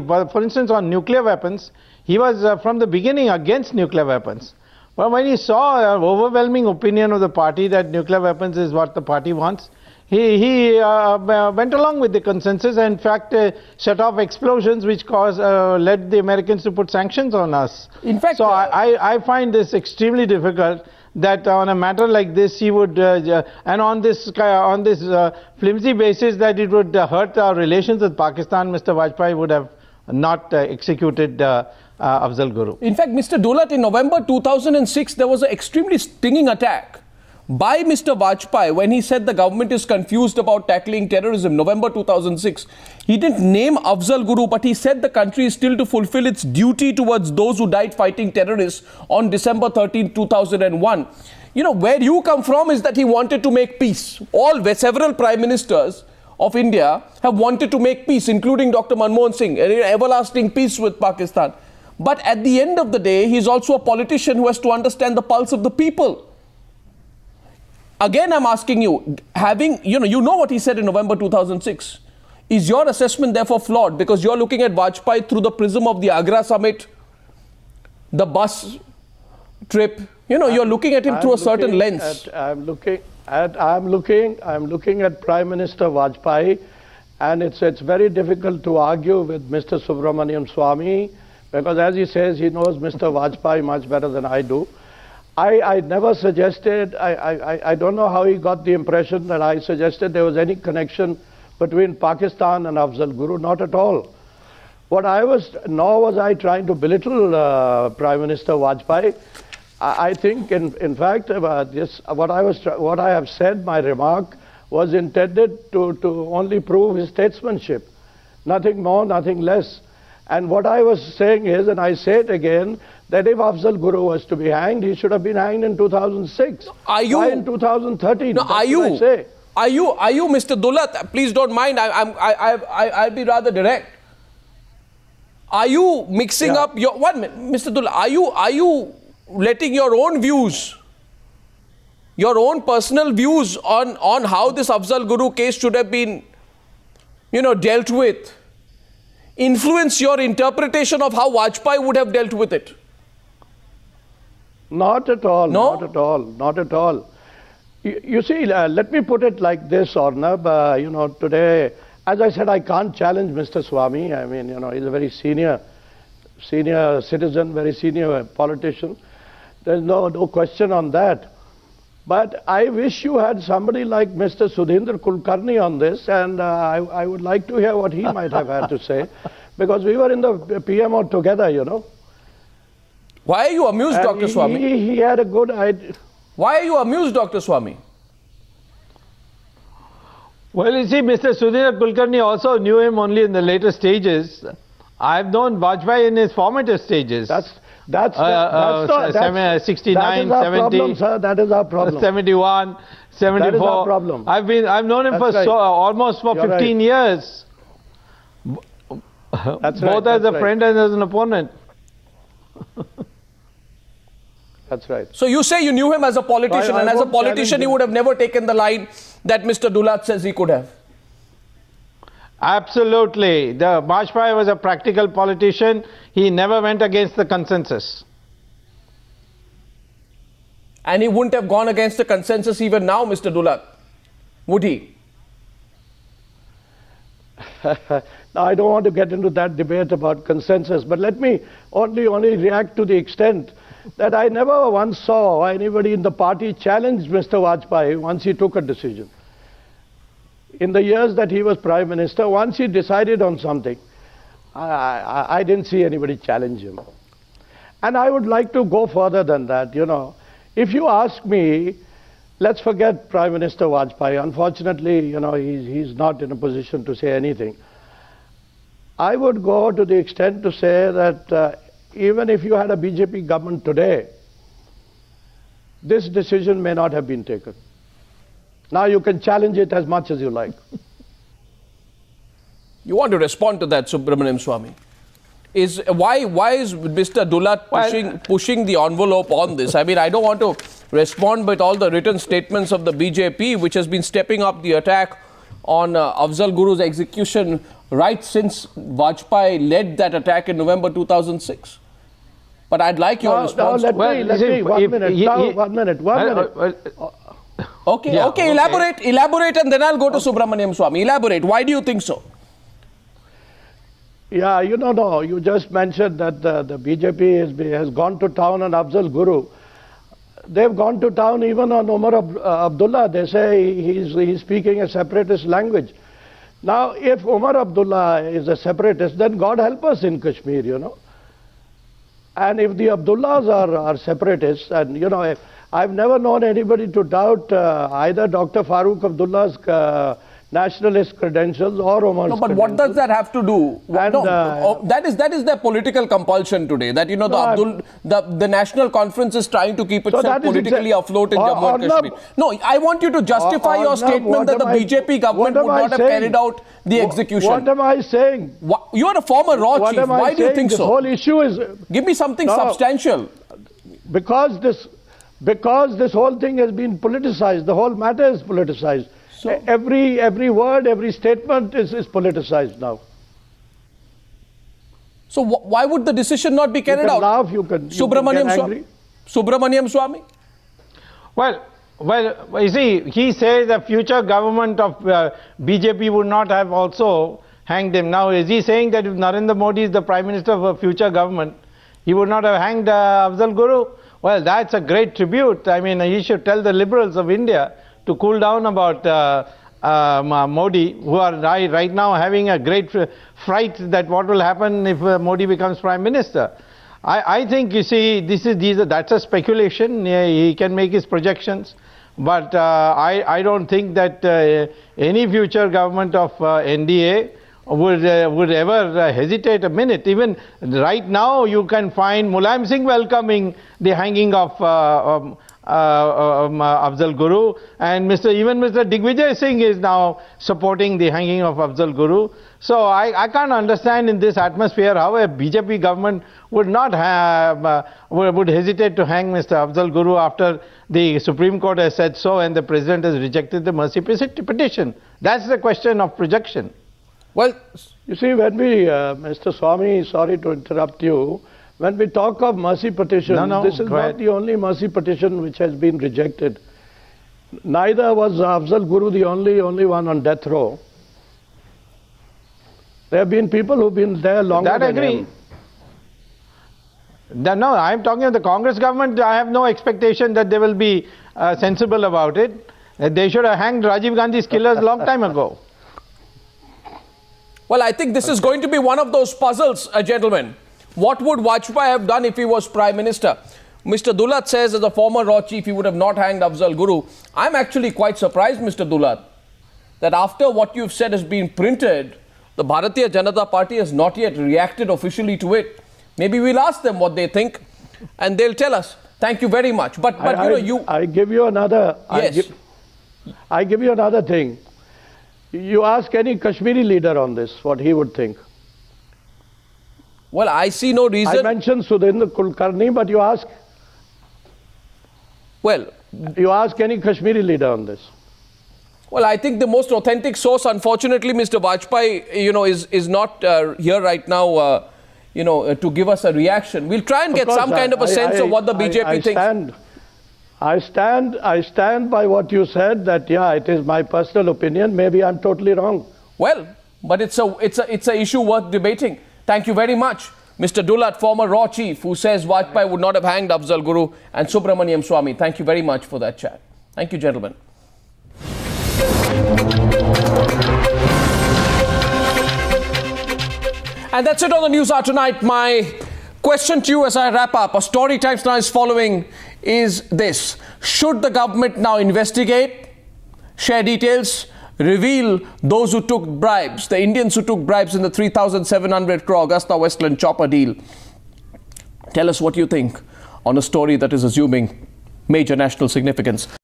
For instance, on nuclear weapons, he was from the beginning against nuclear weapons. But when he saw an overwhelming opinion of the party that nuclear weapons is what the party wants, he went along with the consensus and in fact set off explosions which led the Americans to put sanctions on us. In fact, so I find this extremely difficult that on a matter like this he would, and on this flimsy basis that it would hurt our relations with Pakistan, Mr. Vajpayee would have not executed Afzal Guru. In fact, Mr. Dulat, in November 2006, there was an extremely stinging attack by Mr. Vajpayee when he said the government is confused about tackling terrorism. November 2006. He didn't name Afzal Guru, but he said the country is still to fulfill its duty towards those who died fighting terrorists on December 13, 2001. You know, where you come from is that he wanted to make peace. Several prime ministers of India have wanted to make peace, including Dr. Manmohan Singh, everlasting peace with Pakistan. But at the end of the day, he's also a politician who has to understand the pulse of the people. Again, I'm asking you, you know what he said in November 2006. Is your assessment therefore flawed? Because you're looking at Vajpayee through the prism of the Agra summit, the bus trip. You know, you're looking at him through a certain lens. I'm looking at Prime Minister Vajpayee, and it's very difficult to argue with Mr. Subramanian Swamy, because as he says, he knows Mr. Vajpayee much better than I do. I never suggested, I don't know how he got the impression that I suggested there was any connection between Pakistan and Afzal Guru, not at all. Nor was I trying to belittle Prime Minister Vajpayee. I think, in fact, what I have said, my remark, was intended to only prove his statesmanship. Nothing more, nothing less. And what I was saying is, and I say it again, that if Afzal Guru was to be hanged, he should have been hanged in 2006. Why in 2013? No, are you, Mr. Dulat? Please don't mind. I'll be rather direct. Are you mixing up your Mr. Dulat? Are you letting your own views, your own personal views on how this Afzal Guru case should have been, dealt with, influence your interpretation of how Vajpayee would have dealt with it? Not at all. No? Not at all. Not at all. You see, let me put it like this, Arnab. Today, as I said, I can't challenge Mr. Swamy. I mean, he's a very senior citizen, very senior politician. There's no question on that. But I wish you had somebody like Mr. Sudhindra Kulkarni on this, and I would like to hear what he might have had to say, because we were in the PMO together, Why are you amused, Dr. Swamy? He had a good idea. Why are you amused, Dr. Swamy? Well, you see, Mr. Sudhindra Kulkarni also knew him only in the later stages. I've known Vajpayee in his formative stages. That's 69, 70, problem, sir. That is our problem. 71, 74. That is our problem. I've known him almost for 15 years. That's both as a friend and as an opponent. That's right. So you say you knew him as a politician, and as a politician he would have never taken the line that Mr. Dulat says he could have. Absolutely. The Vajpayee was a practical politician. He never went against the consensus. And he wouldn't have gone against the consensus even now, Mr. Dulat, would he? Now, I don't want to get into that debate about consensus, but let me only react to the extent that I never once saw anybody in the party challenge Mr. Vajpayee once he took a decision. In the years that he was Prime Minister, once he decided on something, I didn't see anybody challenge him. And I would like to go further than that, If you ask me, let's forget Prime Minister Vajpayee. Unfortunately, he's not in a position to say anything. I would go to the extent to say that even if you had a BJP government today, this decision may not have been taken. Now you can challenge it as much as you like. You want to respond to that, Subramanian Swamy? Why is Mr. Dulat pushing the envelope on this? I mean, I don't want to respond with all the written statements of the BJP, which has been stepping up the attack on Afzal Guru's execution right since Vajpayee led that attack in November 2006. But I'd like your response. Let me, 1 minute. Okay, elaborate, and then I'll go to Subramanian Swamy. Elaborate. Why do you think so? Yeah, no, you just mentioned that the BJP has gone to town on Afzal Guru. They've gone to town even on Umar Abdullah. They say he's speaking a separatist language. Now, if Umar Abdullah is a separatist, then God help us in Kashmir, And if the Abdullahs are separatists, and I've never known anybody to doubt either Dr. Farooq Abdullah's nationalist credentials or Omar's No, but what does that have to do? And, that is their political compulsion today. That the National Conference is trying to keep itself politically afloat in Jammu and Kashmir. No, I want you to justify your statement that the BJP government would not have carried out the execution. What am I saying? You are a former raw chief. Why do you think so? The whole issue is... Give me something substantial. Because this whole thing has been politicized. The whole matter is politicized. So, every word, every statement is politicized now. So why would the decision not be carried out? Laugh, you can Subramanian Swamy. Subramanian Swamy. Well, you see, he says the future government of BJP would not have also hanged him. Now, is he saying that if Narendra Modi is the Prime Minister of a future government, he would not have hanged Afzal Guru? Well, that's a great tribute. I mean, he should tell the liberals of India to cool down about Modi, who are right now having a great fright that what will happen if Modi becomes Prime Minister. I think, you see, that's a speculation. He can make his projections. But I don't think that any future government of NDA would ever hesitate a minute. Even right now, you can find Mulayam Singh welcoming the hanging of Afzal Guru, and even Mr. Digvijay Singh is now supporting the hanging of Afzal Guru. So I can't understand in this atmosphere how a BJP government would not have would hesitate to hang Mr. Afzal Guru after the Supreme Court has said so and the President has rejected the mercy petition. That's the question of projection. Well, you see, when we, Mr. Swamy, sorry to interrupt you, when we talk of mercy petition, this is not the only mercy petition which has been rejected. Neither was Afzal Guru the only one on death row. There have been people who've been there longer than him. No, I'm talking of the Congress government. I have no expectation that they will be sensible about it. They should have hanged Rajiv Gandhi's killers a long time ago. Well, I think this is going to be one of those puzzles, gentlemen. What would Vajpayee have done if he was Prime Minister? Mr. Dulat says, as a former raw chief, he would have not hanged Afzal Guru. I'm actually quite surprised, Mr. Dulat, that after what you've said has been printed, the Bharatiya Janata Party has not yet reacted officially to it. Maybe we'll ask them what they think, and they'll tell us. Thank you very much. But I give you another. Yes. I give you another thing. You ask any Kashmiri leader on this, what he would think. Well, I see no reason. I mentioned Sudhindra Kulkarni, but you ask. Well, you ask any Kashmiri leader on this. Well, I think the most authentic source, unfortunately, Mr. Vajpayee, is not here right now, to give us a reaction. We'll try and get some kind of a sense of what the BJP thinks. I stand by what you said, that it is my personal opinion. Maybe I'm totally wrong. Well, but it's a issue worth debating. Thank you very much, Mr. Dulat, former raw chief, who says Vajpayee would not have hanged Afzal Guru, and Subramanian Swamy. Thank you very much for that chat. Thank you, gentlemen. And that's it on the Newshour tonight. My question to you as I wrap up, a story Times Now is following, is this. Should the government now investigate, share details, reveal those who took bribes, the Indians who took bribes in the 3,700 crore Augusta-Westland chopper deal? Tell us what you think on a story that is assuming major national significance.